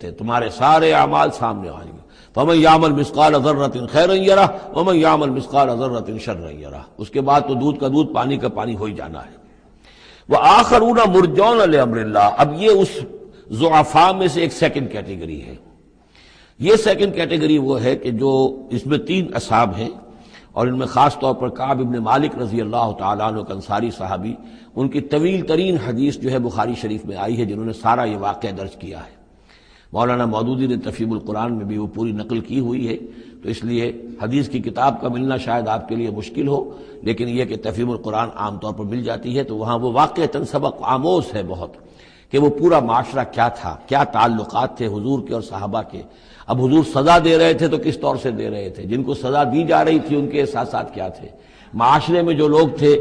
تھے، تمہارے سارے اعمال سامنے آئیں گے۔ فَمَن يَعْمَلْ مِثْقَالَ ذَرَّةٍ خَيْرًا يَرَهُ وَمَن يَعْمَلْ مِثْقَالَ ذَرَّةٍ شَرًّا يَرَهُ۔ اس کے بعد تو دودھ کا دودھ، پانی کا پانی ہو ہی جانا ہے۔ وَآخَرُونَ مُرْجَوْنَ لِأَمْرِ اللَّهِ، اب یہ اس ضعفاء میں سے ایک سیکنڈ کیٹیگری ہے۔ یہ سیکنڈ کیٹیگری وہ ہے کہ جو اس میں 3 اصحاب ہیں، اور ان میں خاص طور پر کعب ابن مالک رضی اللہ تعالیٰ عنہ کا انصاری صحابی، ان کی طویل ترین حدیث جو ہے بخاری شریف میں آئی ہے، جنہوں نے سارا یہ واقعہ درج کیا ہے۔ مولانا مودودی نے تفہیم القرآن میں بھی وہ پوری نقل کی ہوئی ہے، تو اس لیے حدیث کی کتاب کا ملنا شاید آپ کے لیے مشکل ہو، لیکن یہ کہ تفہیم القرآن عام طور پر مل جاتی ہے، تو وہاں وہ واقعتاً سبق آموز ہے بہت، کہ وہ پورا معاشرہ کیا تھا، کیا تعلقات تھے حضور کے اور صحابہ کے۔ اب حضور سزا دے رہے تھے تو کس طور سے دے رہے تھے، جن کو سزا دی جا رہی تھی ان کے احساسات کیا تھے، معاشرے میں جو لوگ تھے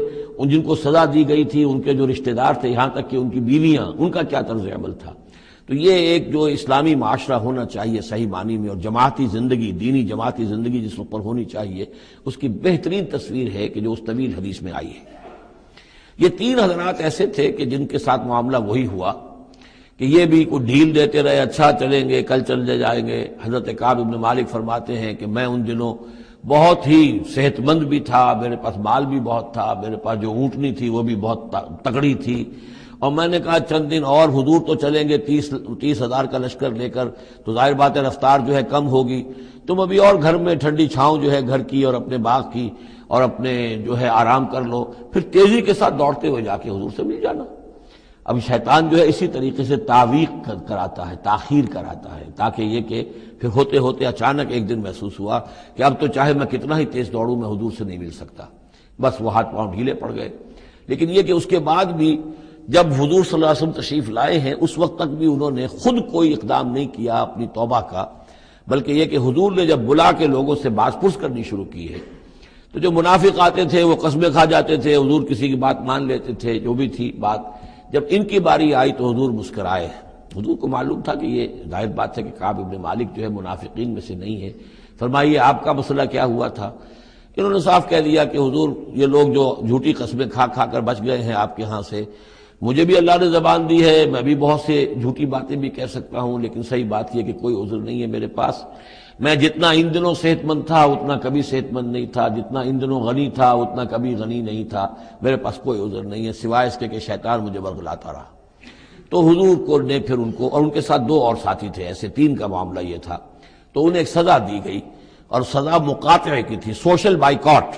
جن کو سزا دی گئی تھی ان کے جو رشتہ دار تھے، یہاں تک کہ ان کی بیویاں، ان کا کیا طرز عمل تھا۔ تو یہ ایک جو اسلامی معاشرہ ہونا چاہیے صحیح معنی میں، اور جماعتی زندگی، دینی جماعتی زندگی جس پر ہونی چاہیے، اس کی بہترین تصویر ہے کہ جو اس طویل حدیث میں آئی ہے۔ یہ 3 حضرات ایسے تھے کہ جن کے ساتھ معاملہ وہی ہوا کہ یہ بھی کوئی ڈھیل دیتے رہے، اچھا چلیں گے، کل چلے جائیں گے۔ حضرت کعب ابن مالک فرماتے ہیں کہ میں ان دنوں بہت ہی صحت مند بھی تھا، میرے پاس مال بھی بہت تھا، میرے پاس جو اونٹنی تھی وہ بھی بہت تگڑی تھی، اور میں نے کہا چند دن اور حضور تو چلیں گے 30,000 کا لشکر لے کر، تو ظاہر بات ہے رفتار جو ہے کم ہوگی، تم ابھی اور گھر میں ٹھنڈی چھاؤں جو ہے گھر کی اور اپنے باغ کی اور اپنے جو ہے آرام کر لو، پھر تیزی کے ساتھ دوڑتے ہوئے جا کے حضور سے مل جانا۔ اب شیطان جو ہے اسی طریقے سے تعویق کراتا ہے، تاخیر کراتا ہے، تاکہ یہ کہ پھر ہوتے ہوتے اچانک ایک دن محسوس ہوا کہ اب تو چاہے میں کتنا ہی تیز دوڑوں میں حضور سے نہیں مل سکتا، بس وہ ہاتھ پاؤں ڈھیلے پڑ گئے۔ لیکن یہ کہ اس کے بعد بھی جب حضور صلی اللہ علیہ وسلم تشریف لائے ہیں، اس وقت تک بھی انہوں نے خود کوئی اقدام نہیں کیا اپنی توبہ کا، بلکہ یہ کہ حضور نے جب بلا کے لوگوں سے باز پرس کرنی شروع کی ہے، تو جو منافق آتے تھے وہ قسمیں کھا جاتے تھے، حضور کسی کی بات مان لیتے تھے، جو بھی تھی بات۔ جب ان کی باری آئی تو حضور مسکرائے۔ حضور کو معلوم تھا کہ یہ ظاہر بات ہے کہ کعب ابن مالک جو ہے منافقین میں سے نہیں ہے۔ فرمائیے آپ کا مسئلہ کیا ہوا تھا؟ انہوں نے صاف کہہ دیا کہ حضور یہ لوگ جو جھوٹی قسمیں کھا کھا کر بچ گئے ہیں آپ کے ہاں سے، مجھے بھی اللہ نے زبان دی ہے، میں بھی بہت سے جھوٹی باتیں بھی کہہ سکتا ہوں، لیکن صحیح بات یہ کہ کوئی عذر نہیں ہے میرے پاس۔ میں جتنا ان دنوں صحت مند تھا اتنا کبھی صحت مند نہیں تھا، جتنا ان دنوں غنی تھا اتنا کبھی غنی نہیں تھا، میرے پاس کوئی عذر نہیں ہے سوائے اس کے کہ شیطان مجھے ورگلاتا رہا۔ تو حضور کو نے پھر ان کو، اور ان کے ساتھ 2 اور ساتھی تھے، ایسے 3 کا معاملہ یہ تھا، تو انہیں ایک سزا دی گئی، اور سزا مقاطعے کی تھی، سوشل بائیکاٹ،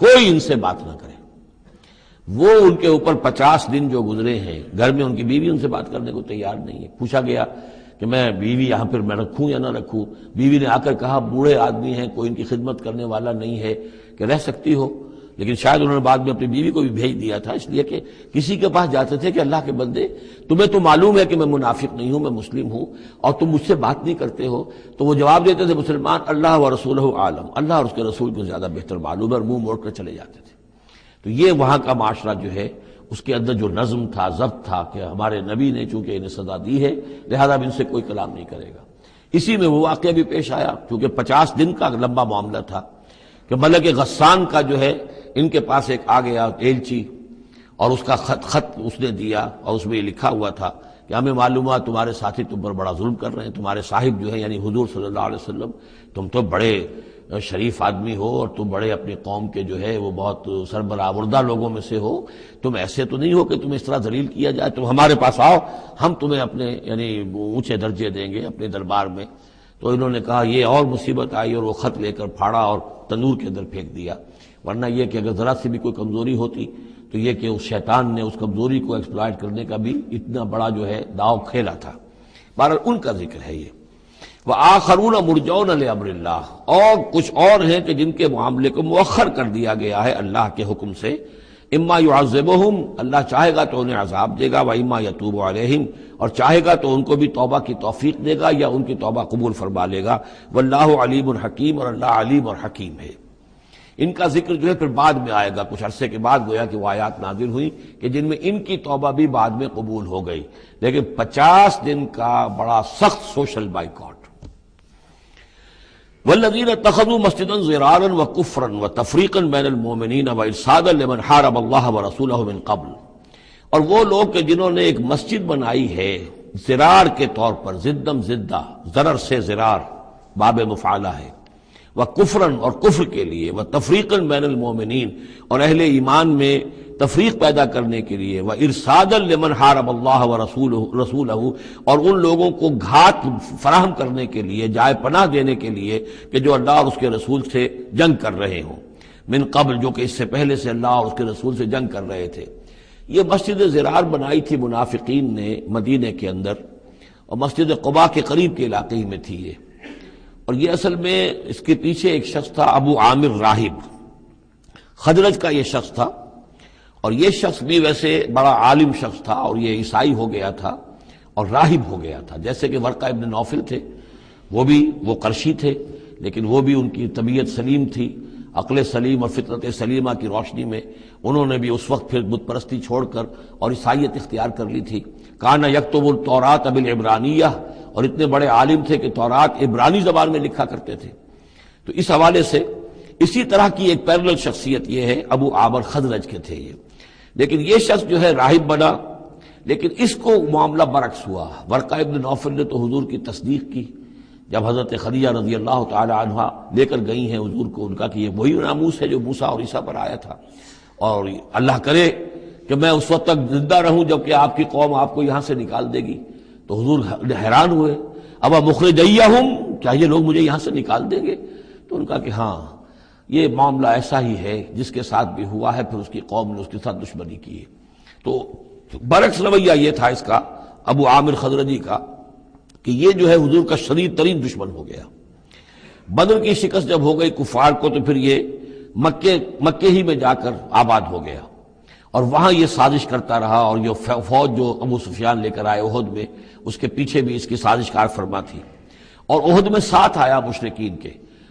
کوئی ان سے بات نہ کرے۔ وہ ان کے اوپر 50 دن جو گزرے ہیں، گھر میں ان کی بیوی ان سے بات کرنے کو تیار نہیں ہے۔ پوچھا گیا کہ میں بیوی یہاں پھر میں رکھوں یا نہ رکھوں؟ بیوی نے آ کر کہا بوڑھے آدمی ہیں، کوئی ان کی خدمت کرنے والا نہیں ہے کہ رہ سکتی ہو، لیکن شاید انہوں نے بعد میں اپنی بیوی کو بھی بھیج دیا تھا، اس لیے کہ کسی کے پاس جاتے تھے کہ اللہ کے بندے تمہیں تو معلوم ہے کہ میں منافق نہیں ہوں، میں مسلم ہوں، اور تم مجھ سے بات نہیں کرتے ہو، تو وہ جواب دیتے تھے مسلمان اللہ و رسولہ عالم، اللہ اور اس کے رسول کو زیادہ بہتر معلوم ہے، اور منہ موڑ کر چلے جاتے تھے۔ تو یہ وہاں کا معاشرہ جو ہے اس کے اندر جو نظم تھا، ضبط تھا کہ ہمارے نبی نے چونکہ انہیں سزا دی ہے لہذا اب ان سے کوئی کلام نہیں کرے گا۔ اسی میں وہ واقعہ بھی پیش آیا، کیونکہ 50 دن کا لمبا معاملہ تھا کہ ملک غسان کا جو ہے ان کے پاس ایک آ گیا ایلچی، اور اس کا خط اس نے دیا، اور اس میں یہ لکھا ہوا تھا کہ ہمیں معلوم ہوا تمہارے ساتھی تم پر بڑا ظلم کر رہے ہیں، تمہارے صاحب جو ہے یعنی حضور صلی اللہ علیہ وسلم، تم تو بڑے شریف آدمی ہو اور تم بڑے اپنی قوم کے جو ہے وہ بہت سربراہ لوگوں میں سے ہو، تم ایسے تو نہیں ہو کہ تم اس طرح ذلیل کیا جائے، تم ہمارے پاس آؤ، ہم تمہیں اپنے یعنی اونچے درجے دیں گے اپنے دربار میں۔ تو انہوں نے کہا یہ اور مصیبت آئی، اور وہ خط لے کر پھاڑا اور تندور کے اندر پھینک دیا، ورنہ یہ کہ اگر ذرا سی بھی کوئی کمزوری ہوتی تو یہ کہ اس شیطان نے اس کمزوری کو ایکسپلائٹ کرنے کا بھی اتنا بڑا جو ہے داؤ کھیلا تھا۔ بہرحال ان کا ذکر ہے یہ۔ وآخرون مرجون لامر اللہ، اور کچھ اور ہیں کہ جن کے معاملے کو مؤخر کر دیا گیا ہے اللہ کے حکم سے، اما یعذبہم، اللہ چاہے گا تو انہیں عذاب دے گا، واما یتوب علیہم، اور چاہے گا تو ان کو بھی توبہ کی توفیق دے گا یا ان کی توبہ قبول فرما لے گا، واللہ علیم حکیم، اور اللہ علیم اور حکیم ہے۔ ان کا ذکر جو ہے پھر بعد میں آئے گا، کچھ عرصے کے بعد گویا کہ وہ آیات نازل ہوئی کہ جن میں ان کی توبہ بھی بعد میں قبول ہو گئی، لیکن 50 دن کا بڑا سخت سوشل بائیکاٹ۔ والذین اتخذوا مسجدا ضرارا وکفرا وتفریقا بین المؤمنین وارصادا لمن حارب اللہ ورسولہ من قبل، اور وہ لوگ کہ جنہوں نے ایک مسجد بنائی ہے زرار کے طور پر، زدم زدہ، ضرر سے زرار باب مفعلہ ہے، وہ کفرن اور کفر کے لیے، وہ تفریقاً بین المومنین اور اہل ایمان میں تفریق پیدا کرنے کے لیے، وہ ارصادا لمن حارب اللہ و رسولہ اور ان لوگوں کو گھات فراہم کرنے کے لیے، جائے پناہ دینے کے لیے کہ جو اللہ اور اس کے رسول سے جنگ کر رہے ہوں، من قبل جو کہ اس سے پہلے سے اللہ اور اس کے رسول سے جنگ کر رہے تھے۔ یہ مسجد زرار بنائی تھی منافقین نے مدینے کے اندر، اور مسجد قباء کے قریب کے علاقے ہی میں تھی یہ، اور یہ اصل میں اس کے پیچھے ایک شخص تھا ابو عامر راہب، خزرج کا یہ شخص تھا، اور یہ شخص بھی ویسے بڑا عالم شخص تھا، اور یہ عیسائی ہو گیا تھا اور راہب ہو گیا تھا، جیسے کہ ورقہ ابن نوفل تھے، وہ قرشی تھے، لیکن وہ بھی ان کی طبیعت سلیم تھی، عقل سلیم اور فطرت سلیمہ کی روشنی میں انہوں نے بھی اس وقت پھر بت پرستی چھوڑ کر اور عیسائیت اختیار کر لی تھی۔ کانا یکتب التوراۃ بالعبرانیہ، اور اتنے بڑے عالم تھے کہ تورات عبرانی زبان میں لکھا کرتے تھے۔ تو اس حوالے سے اسی طرح کی ایک پیرلل شخصیت یہ ہے، ابو عامر خزرج کے تھے یہ، لیکن یہ شخص جو ہے راہب بنا، لیکن اس کو معاملہ برعکس ہوا۔ ورقہ ابن نوفل نے تو حضور کی تصدیق کی جب حضرت خدیجہ رضی اللہ تعالی عنہا لے کر گئی ہیں حضور کو، ان کا کہ یہ وہی ناموس ہے جو موسیٰ اور عیسیٰ پر آیا تھا، اور اللہ کرے کہ میں اس وقت تک زندہ رہوں جب کہ آپ کی قوم آپ کو یہاں سے نکال دے گی۔ تو حضور حیران ہوئے، اب مخرجیہم، کیا یہ لوگ مجھے یہاں سے نکال دیں گے؟ تو ان کا کہ ہاں یہ معاملہ ایسا ہی ہے جس کے ساتھ بھی ہوا ہے، پھر اس کی قوم نے اس کے ساتھ دشمنی کی ہے۔ تو برعکس رویہ یہ تھا اس کا، ابو عامر خزرجی کا، کہ یہ جو ہے حضور کا شدید ترین دشمن ہو گیا۔ بدر کی شکست جب ہو گئی کفار کو، تو پھر یہ مکے ہی میں جا کر آباد ہو گیا، اور وہاں یہ سازش کرتا رہا، اور یہ فوج جو ابو سفیان لے کر آئے احد میں، اس کے پیچھے بھی اس کی سازش کار فرما تھی، اور احد میں ساتھ آیا مشرکین کے،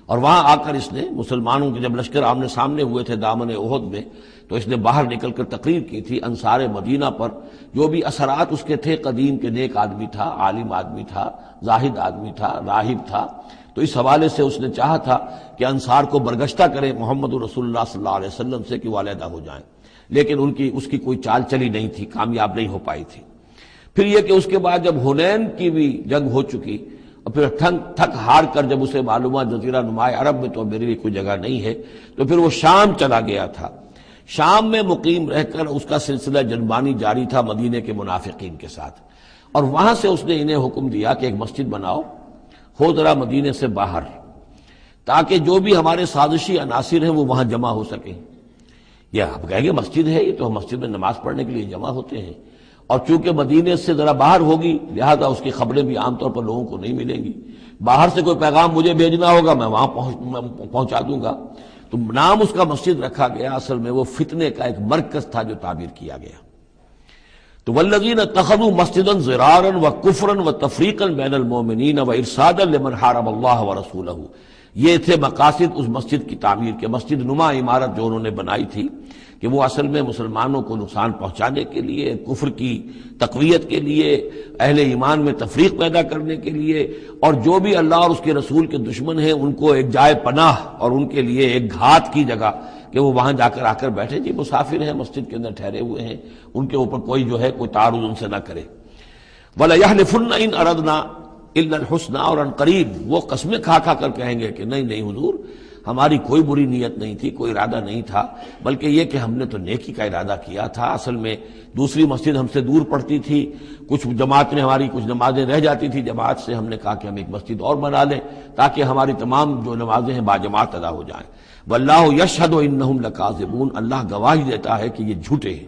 اور وہاں آ کر اس نے مسلمانوں کے جب لشکر آمنے سامنے ہوئے تھے دامن احد میں، تو اس نے باہر نکل کر تقریر کی تھی انصار مدینہ پر، جو بھی اثرات اس کے تھے، قدیم کے نیک آدمی تھا، عالم آدمی تھا، زاہد آدمی تھا، راہب تھا، تو اس حوالے سے اس نے چاہا تھا کہ انصار کو برگشتہ کریں محمد رسول اللہ صلی اللہ علیہ وسلم سے کہ وہ علیحدہ ہو جائیں، لیکن اس کی کوئی چال چلی نہیں تھی، کامیاب نہیں ہو پائی تھی۔ پھر یہ کہ اس کے بعد جب حنین کی بھی جنگ ہو چکی، اور پھر تھک ہار کر جب اسے معلوم ہوا جزیرہ نماء عرب میں تو میرے لیے کوئی جگہ نہیں ہے، تو پھر وہ شام چلا گیا تھا۔ شام میں مقیم رہ کر اس کا سلسلہ جنبانی جاری تھا مدینے کے منافقین کے ساتھ، اور وہاں سے اس نے انہیں حکم دیا کہ ایک مسجد بناؤ، ہو ذرا مدینے سے باہر، تاکہ جو بھی ہمارے سازشی عناصر ہیں وہ وہاں جمع ہو سکیں۔ یہ آپ کہیں گے مسجد ہے، یہ تو ہم مسجد میں نماز پڑھنے کے لیے جمع ہوتے ہیں، اور چونکہ مدینے سے ذرا باہر ہوگی لہذا اس کی خبریں بھی عام طور پر لوگوں کو نہیں ملیں گی، باہر سے کوئی پیغام مجھے بھیجنا ہوگا میں وہاں پہنچا دوں گا۔ تو نام اس کا مسجد رکھا گیا، اصل میں وہ فتنے کا ایک مرکز تھا جو تعبیر کیا گیا۔ تو والذین اتخذوا مسجدا ضرارا وکفرا وتفریقا بین المؤمنین وارصادا لمن حارب اللہ ورسولہ، یہ تھے مقاصد اس مسجد کی تعمیر کے، مسجد نما عمارت جو انہوں نے بنائی تھی، کہ وہ اصل میں مسلمانوں کو نقصان پہنچانے کے لیے، کفر کی تقویت کے لیے، اہل ایمان میں تفریق پیدا کرنے کے لیے، اور جو بھی اللہ اور اس کے رسول کے دشمن ہیں ان کو ایک جائے پناہ اور ان کے لیے ایک گھات کی جگہ کہ وہ وہاں جا کر آ کر بیٹھے، جی مسافر ہیں، مسجد کے اندر ٹھہرے ہوئے ہیں، ان کے اوپر کوئی جو ہے کوئی تعارض ان سے نہ کرے۔ وَلَيَحْلِفُنَّ إِنْ أَرَدْنَا إِلَّا الْحُسْنَى، اور عن قریب وہ قسمیں کھا کھا کر کہیں گے کہ نہیں حضور، ہماری کوئی بری نیت نہیں تھی، کوئی ارادہ نہیں تھا، بلکہ یہ کہ ہم نے تو نیکی کا ارادہ کیا تھا۔ اصل میں دوسری مسجد ہم سے دور پڑتی تھی، کچھ جماعت میں ہماری کچھ نمازیں رہ جاتی تھی جماعت سے، ہم نے کہا کہ ہم ایک مسجد اور بنا لیں تاکہ ہماری تمام جو نمازیں ہیں باجماعت ادا ہو جائیں۔ واللہ یشہد انہم لکاذبون، اللہ گواہی دیتا ہے کہ یہ جھوٹے ہیں۔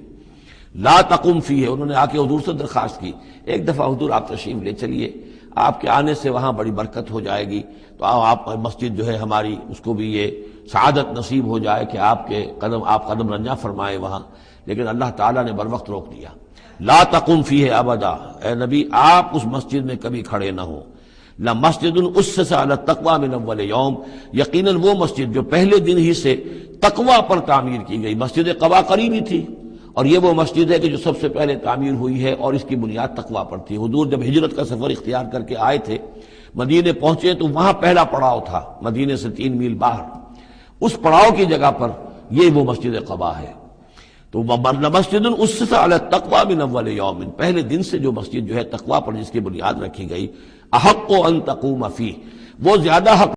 لا تقم فیہ، انہوں نے آ کے حضور سے درخواست کی، ایک دفعہ حضور آپ تشریف لے چلیے، آپ کے آنے سے وہاں بڑی برکت ہو جائے گی، تو آپ مسجد جو ہے ہماری اس کو بھی یہ سعادت نصیب ہو جائے کہ آپ قدم رنجا فرمائے وہاں، لیکن اللہ تعالیٰ نے بروقت روک دیا۔ لا تقم فیہ ابدا، اے نبی آپ اس مسجد میں کبھی کھڑے نہ ہوں۔ لمسجد اسس علی التقوی من اول یوم، یقیناً وہ مسجد جو پہلے دن ہی سے تقوی پر تعمیر کی گئی، مسجد قباء قریبی تھی، اور یہ وہ مسجد ہے کہ جو سب سے پہلے تعمیر ہوئی ہے، اور اس کی بنیاد تقوی پر تھی۔ حضور جب ہجرت کا سفر اختیار کر کے آئے تھے، مدینے پہنچے تو وہاں پہلا پڑاؤ تھا، مدینے سے 3 میل باہر، اس پڑاؤ کی جگہ پر یہ وہ مسجد قباء ہے۔ تو مسجد اسس علی التقوی من اول یوم، پہلے دن سے جو مسجد جو ہے تقوی پر جس کی بنیاد رکھی گئی، احق ان تقوم فیہ، وہ زیادہ حق